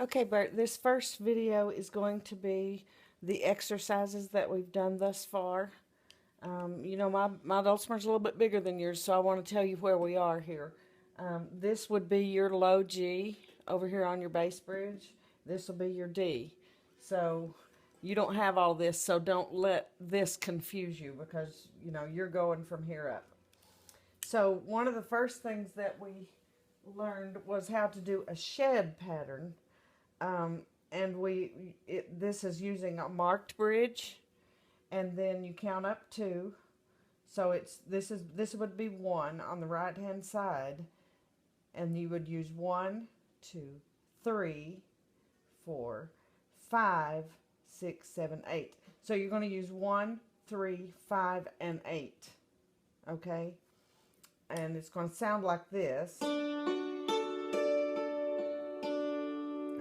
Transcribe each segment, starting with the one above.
Okay, Bert, this first video is going to be the exercises that we've done thus far. My Dulcimer's a little bit bigger than yours, so I want to tell you where we are here. This would be your low G over here on your bass bridge. This will be your D. So you don't have all this, so don't let this confuse you because, you're going from here up. So one of the first things that we learned was how to do a shed pattern. This is using a marked bridge, and then you count up 2. So this would be 1 on the right hand side, and you would use 1, 2, 3, 4, 5, 6, 7, 8. So you're going to use 1, 3, 5, and 8. Okay, and it's going to sound like this.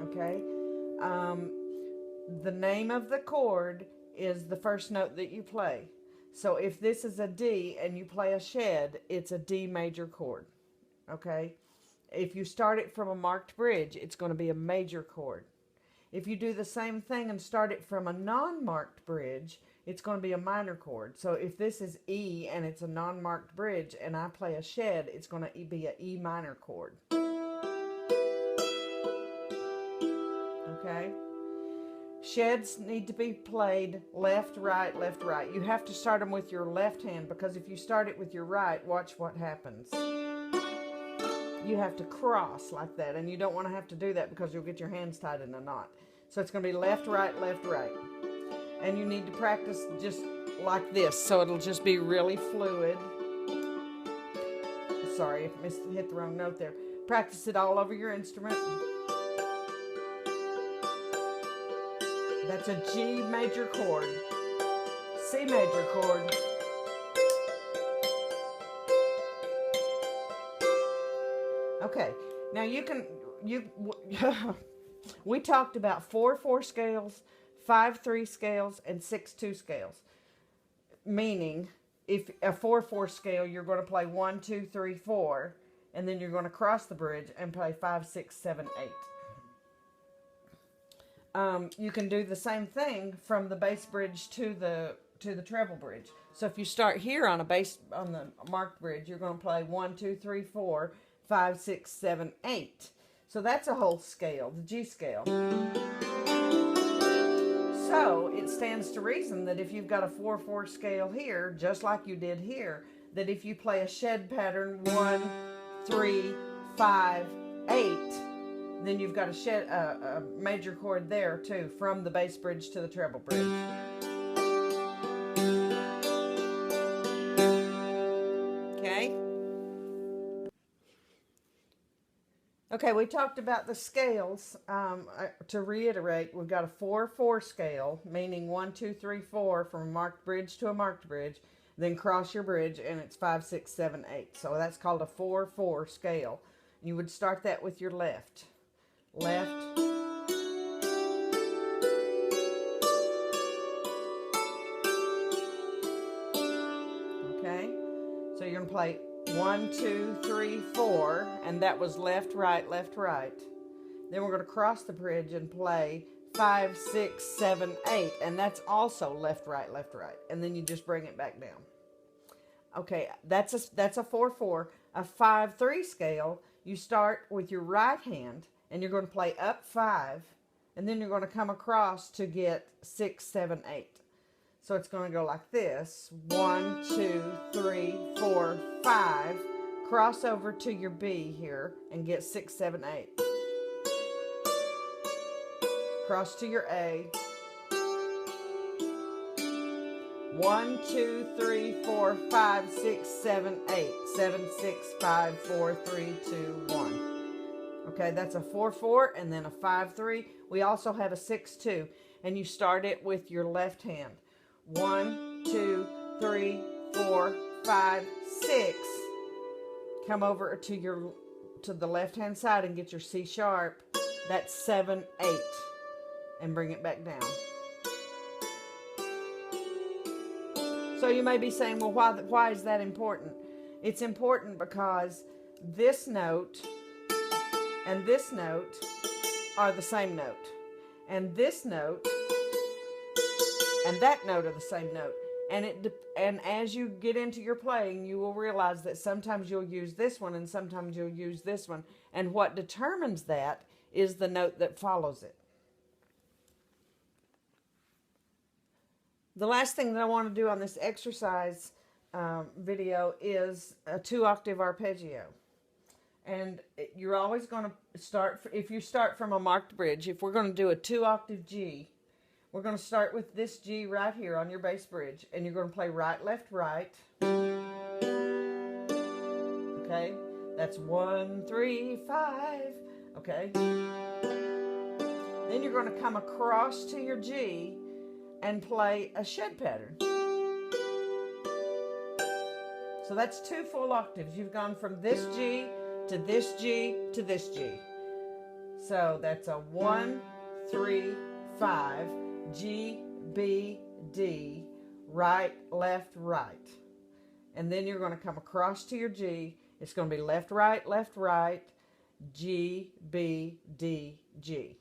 Okay, the name of the chord is the first note that you play. So if this is a D and you play a shed, it's a D major chord. Okay, if you start it from a marked bridge, it's going to be a major chord. If you do the same thing and start it from a non-marked bridge, it's going to be a minor chord. So if this is E and it's a non-marked bridge and I play a shed, it's going to be an E minor chord. Okay? Sheds need to be played left, right, left, right. You have to start them with your left hand, because if you start it with your right, watch what happens. You have to cross like that, and you don't want to have to do that because you'll get your hands tied in a knot. So it's going to be left, right, left, right. And you need to practice just like this, so it'll just be really fluid. Sorry, I hit the wrong note there. Practice it all over your instrument. That's a G major chord, C major chord, okay, now we talked about 4/4 scales, 5/3 scales, and 6/2 scales. Meaning, if a 4/4 scale, you're going to play 1, 2, 3, 4, and then you're going to cross the bridge and play 5, 6, 7, 8. You can do the same thing from the bass bridge to the treble bridge. So if you start here on the marked bridge, you're going to play 1, 2, 3, 4, 5, 6, 7, 8. So that's a whole scale, the G scale. So it stands to reason that if you've got a 4/4 scale here, just like you did here, that if you play a shed pattern 1, 3, 5, 8, then you've got a major chord there too, from the bass bridge to the treble bridge. Okay? Okay, we talked about the scales. To reiterate, we've got a 4/4 scale, meaning 1, 2, 3, 4 from a marked bridge to a marked bridge, then cross your bridge, and it's 5, 6, 7, 8. So that's called a 4/4 scale. You would start that with your left. Left, okay, so you're going to play 1, 2, 3, 4, and that was left, right, left, right. Then we're going to cross the bridge and play 5, 6, 7, 8, and that's also left, right, left, right, and then you just bring it back down. Okay, that's a 4/4. A 5/3 scale, you start with your right hand, and you're going to play up 5, and then you're going to come across to get 6, 7, 8. So it's going to go like this: 1, 2, 3, 4, 5. Cross over to your B here and get 6, 7, 8. Cross to your A. 1, 2, 3, 4, 5, 6, 7, 8. 7, 6, 5, 4, 3, 2, 1. Okay, that's a 4/4 and then a 5/3. We also have a 6/2, and you start it with your left hand. 1, 2, 3, 4, 5, 6. Come over to the left hand side and get your C sharp. That's 7, 8, and bring it back down. So you may be saying, well, why is that important? It's important because this note and this note are the same note. And this note and that note are the same note. And as you get into your playing, you will realize that sometimes you'll use this one and sometimes you'll use this one. And what determines that is the note that follows it. The last thing that I want to do on this exercise video is a 2-octave arpeggio. And you're always going to start, if you start from a marked bridge, if we're going to do a 2-octave G, we're going to start with this G right here on your bass bridge, and you're going to play right, left, right. Okay, that's 1, 3, 5. Okay. Then you're going to come across to your G and play a shed pattern. So that's 2 full octaves. You've gone from this G to this G to this G. So that's a 1, 3, 5, G, B, D, right, left, right. And then you're going to come across to your G. It's going to be left, right, G, B, D, G.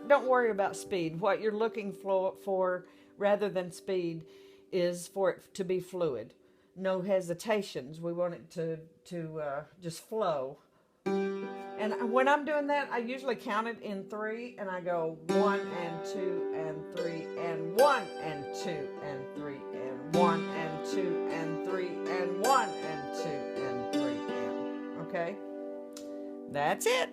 Don't worry about speed. What you're looking for rather than speed is for it to be fluid. No hesitations. We want it to just flow. And when I'm doing that, I usually count it in 3, and I go 1 and 2 and 3 and 1 and 2 and 3 and 1 and 2 and 3 and 1 and 2 and 3 and, okay? That's it.